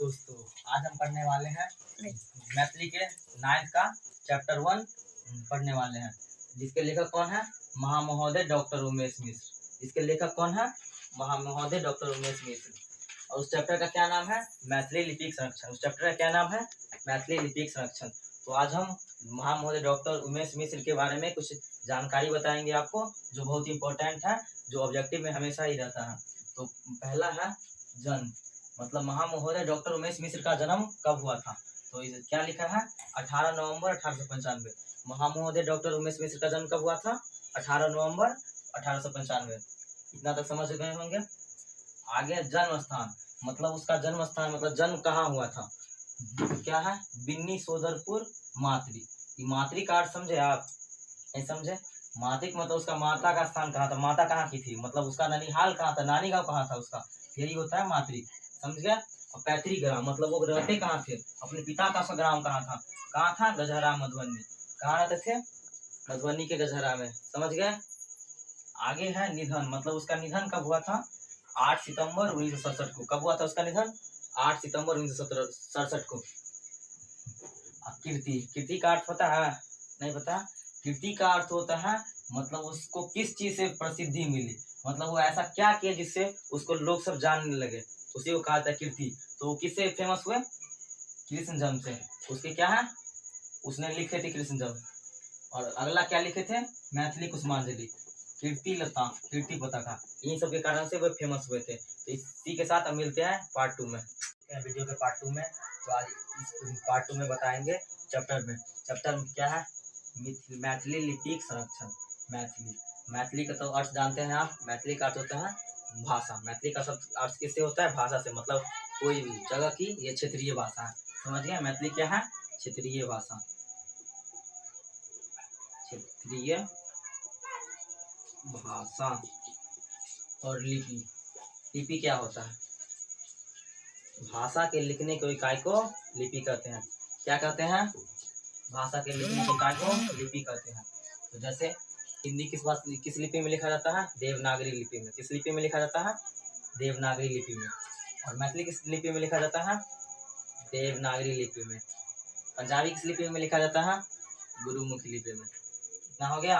दोस्तों, आज हम पढ़ने वाले हैं मैथिली के 9th का चैप्टर 1 पढ़ने वाले हैं, जिसके लेखक कौन है? महामहोदय डॉक्टर उमेश मिश्र। इसके लेखक कौन है? महामहोदय डॉक्टर उमेश मिश्र। और उस चैप्टर का क्या नाम है? मैथिली लिपिक संरक्षण। उस चैप्टर का क्या नाम है? मैथिली लिपिक संरक्षण। तो आज हम महामहोदय डॉक्टर उमेश मिश्र के बारे में कुछ जानकारी बताएंगे आपको, जो बहुत इंपॉर्टेंट है, जो ऑब्जेक्टिव में हमेशा ही रहता है। तो पहला है जन्म, मतलब महामहोदय डॉक्टर उमेश मिश्र का जन्म कब हुआ था? तो क्या लिखा है? 18 नवंबर 1895। महामहोदय डॉक्टर उमेश मिश्र का जन्म कब हुआ था? 18 नवंबर 1895। इतना तक समझ गए होंगे। आगे जन्म स्थान, मतलब उसका जन्म स्थान, मतलब जन्म कहाँ हुआ था? क्या है? बिन्नी सोदरपुर मातरी। मातरी का अर्थ समझे आप? नहीं समझे? मातृक मतलब उसका माता का स्थान कहाँ था, माता कहाँ की थी, मतलब उसका ननिहाल कहाँ था, नानी गाँव कहाँ था उसका, यही होता है मातृक। समझ गया? और पैतृक ग्राम, मतलब वो रहते कहाँ थे, अपने पिता का स्वग्राम कहाँ था? कहाँ था? गजहरा मधुबनी। कहाँ रहते थे? मधुबनी के गजहरा में। समझ गए? आगे है निधन, मतलब उसका निधन कब हुआ था? 8 सितंबर 1967 को। कब हुआ था उसका निधन? 8 सितंबर 1967 को। कीर्ति, कीर्ति का अर्थ पता है? नहीं पता? कीर्ति का अर्थ होता है, मतलब उसको किस चीज से प्रसिद्धि मिली, मतलब वो ऐसा क्या किया जिससे उसको लोग सब जानने लगे, उसी को कहा था कीर्ति। तो वो किससे फेमस हुए? कृष्णजन्म से। उसके क्या है? उसने लिखे थे कृष्णजन्म। और अगला क्या लिखे थे? मैथिली कुसुमांजलि, कीर्ति लता, कीर्ति पताका। इन सब के कारण से वो फेमस हुए थे। तो इसी के साथ हम मिलते हैं पार्ट 2 में, वीडियो के पार्ट 2 में। तो आज इस पार्ट 2 में बताएंगे चैप्टर में क्या है? मैथिली लिपिक संरक्षण। मैथिली का तो अर्थ जानते हैं आप? मैथिली का अर्थ होता है भाषा। मैथिली का सब अर्थ किससे होता है? भाषा से, मतलब कोई भी जगह की ये क्षेत्रीय भाषा है। समझ गए? मैथिली क्या है? क्षेत्रीय भाषा, क्षेत्रीय भाषा। और लिपि क्या होता है? भाषा के लिखने की इकाई को लिपि कहते हैं। क्या कहते हैं? भाषा के लिखने की इकाई को लिपि कहते हैं। तो जैसे हिंदी किस लिपि में लिखा जाता है? देवनागरी लिपि में। किस लिपि में लिखा जाता है? देवनागरी लिपि में। और मैथिली किस लिपि में लिखा जाता है? देवनागरी लिपि में। पंजाबी किस लिपि में लिखा जाता है? गुरुमुखी लिपि में। इतना हो गया।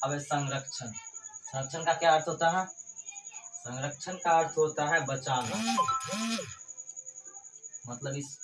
अब संरक्षण। संरक्षण का क्या अर्थ होता है? संरक्षण का अर्थ होता है बचाना। मतलब इस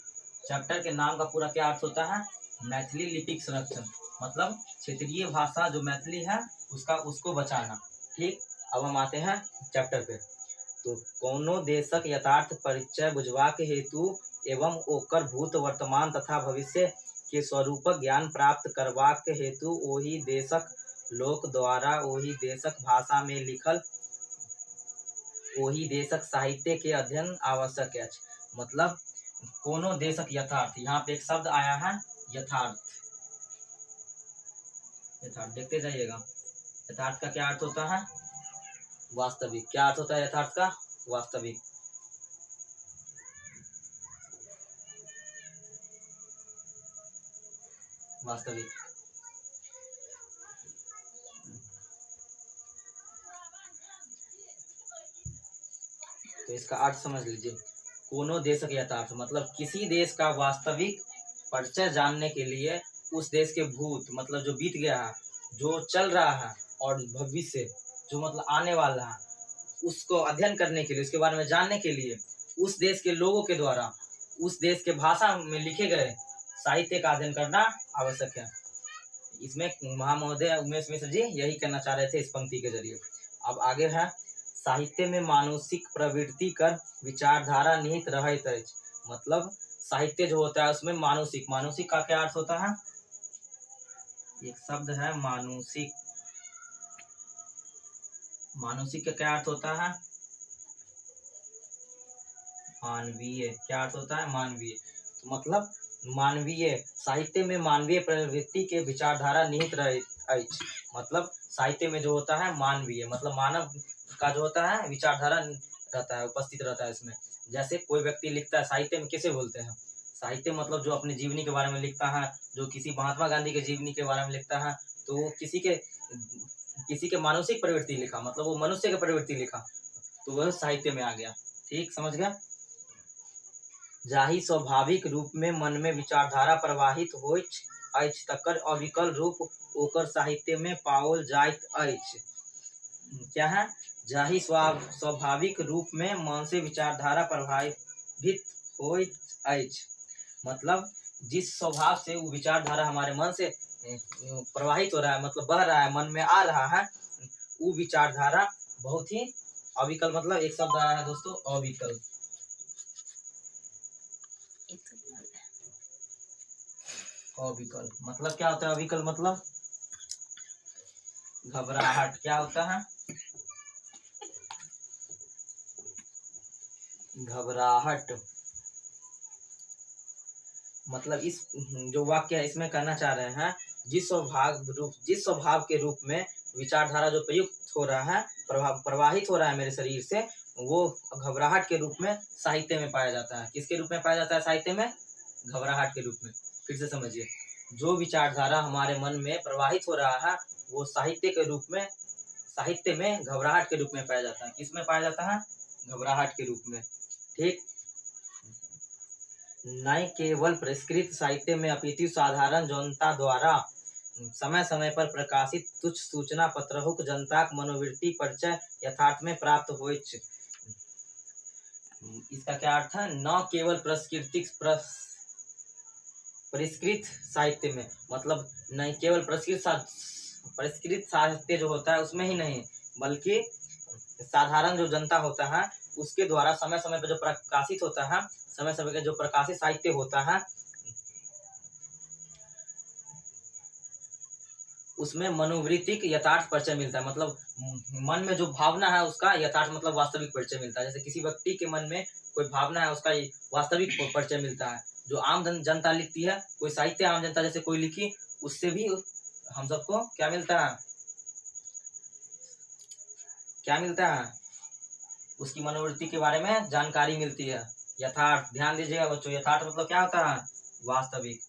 चैप्टर के नाम का पूरा क्या अर्थ होता है? मैथिली लिपिक संरक्षण, मतलब क्षेत्रीय भाषा जो मैथिली है उसको बचाना। ठीक, अब हम आते हैं चैप्टर पे। तो कोनो देशक यथार्थ परिचय बुझबाक हेतु एवं ओकर भूत वर्तमान तथा भविष्य के स्वरूपक ज्ञान प्राप्त करबाक हेतु ओही देशक लोक द्वारा ओही देशक भाषा में लिखल ओही देशक साहित्य के अध्ययन आवश्यक है। मतलब कोनो देशक यथार्थ, यहाँ पे एक शब्द आया है यथार्थ। यथार्थ देखते जाइएगा। यथार्थ का क्या अर्थ होता है? वास्तविक। क्या अर्थ होता है यथार्थ का? वास्तविक। वास्तविक। तो इसका अर्थ समझ लीजिए। कोनो देशक यथार्थ, मतलब किसी देश का वास्तविक परिचय जानने के लिए उस देश के भूत, मतलब जो बीत गया है, जो चल रहा है, और भविष्य जो मतलब आने वाला है, उसको अध्ययन करने के लिए, उसके बारे में जानने के लिए उस देश के लोगों के द्वारा उस देश के भाषा में लिखे गए साहित्य का अध्ययन करना आवश्यक है। इसमें महामहोदय उमेश मिश्र जी यही कहना चाह रहे थे इस पंक्ति के जरिए। अब आगे है साहित्य में मानसिक प्रवृत्ति कर विचारधारा निहित रहत अछि। मतलब साहित्य जो होता है उसमें मानसिक, मानसिक का क्या अर्थ होता है? एक शब्द है मानसिक। मानसिक का क्या अर्थ होता है? मानवीय। क्या अर्थ होता है? मानवीय। तो मतलब मानवीय, साहित्य में मानवीय प्रवृत्ति के विचारधारा निहित अछि। मतलब साहित्य में जो होता है मानवीय, मतलब मानव का जो होता है विचारधारा रहता है, उपस्थित रहता है इसमें। जैसे कोई व्यक्ति लिखता है, साहित्य में किसे बोलते हैं? साहित्य मतलब जो अपनी जीवनी के बारे में लिखता है, जो किसी महात्मा गांधी के जीवनी के बारे में लिखता है, तो वो किसी के मानसिक प्रवृत्ति लिखा, मतलब वो मनुष्य के प्रवृत्ति लिखा, तो वह साहित्य में आ गया। ठीक, समझ गया? जाहि स्वाभाविक रूप में मन में विचारधारा प्रवाहित होइत अछि तकर अविकल रूप ओकर साहित्य में पाओल जाइत अछि। क्या है? जाहि स्वाभाविक रूप में मन से विचारधारा प्रभावित होइत अछि, मतलब जिस स्वभाव से वो विचारधारा हमारे मन से प्रवाहित हो रहा है, मतलब बह रहा है, मन में आ रहा है, वो विचारधारा बहुत ही अविकल, मतलब एक शब्द आया है दोस्तों अविकल। अविकल मतलब क्या होता है? अविकल मतलब घबराहट। क्या होता है? घबराहट। मतलब इस जो वाक्य है इसमें कहना चाह रहे हैं, जिस स्वभाव के रूप में विचारधारा जो प्रयुक्त हो रहा है, प्रवाहित हो रहा है मेरे शरीर से, वो घबराहट के रूप में साहित्य में पाया जाता है। किसके रूप में पाया जाता है साहित्य में? घबराहट के रूप में। फिर से समझिए, जो विचारधारा हमारे मन में प्रवाहित हो रहा है वो साहित्य में घबराहट के रूप में पाया जाता है। किस में पाया जाता है? घबराहट के रूप में। ठीक। न केवल परिष्कृत साहित्य में अपितु साधारण जनता द्वारा समय समय पर प्रकाशित तुच्छ सूचना पत्रहुक जनताक मनोवृत्ति परिचय यथार्थ में प्राप्त होइत। इसका क्या अर्थ है? न केवल परिष्कृत साहित्य में, मतलब नहीं केवल परिष्कृत साहित्य जो होता है उसमें ही नहीं, बल्कि साधारण जो जनता होता है उसके द्वारा समय समय पर जो प्रकाशित होता है, समय समय का जो प्रकाशित साहित्य होता है उसमें मनोवृत्तिक यथार्थ परिचय मिलता है। मतलब मन में जो भावना है उसका यथार्थ मतलब वास्तविक परिचय मिलता है। जैसे किसी व्यक्ति के मन में कोई भावना है उसका वास्तविक परिचय मिलता है। जो आम जनता लिखती है, कोई साहित्य आम जनता जैसे कोई लिखी, उससे भी हम सबको क्या मिलता है? क्या मिलता है? उसकी मनोवृत्ति के बारे में जानकारी मिलती है। यथार्थ, ध्यान दीजिएगा बच्चों, यथार्थ मतलब क्या होता है? वास्तविक।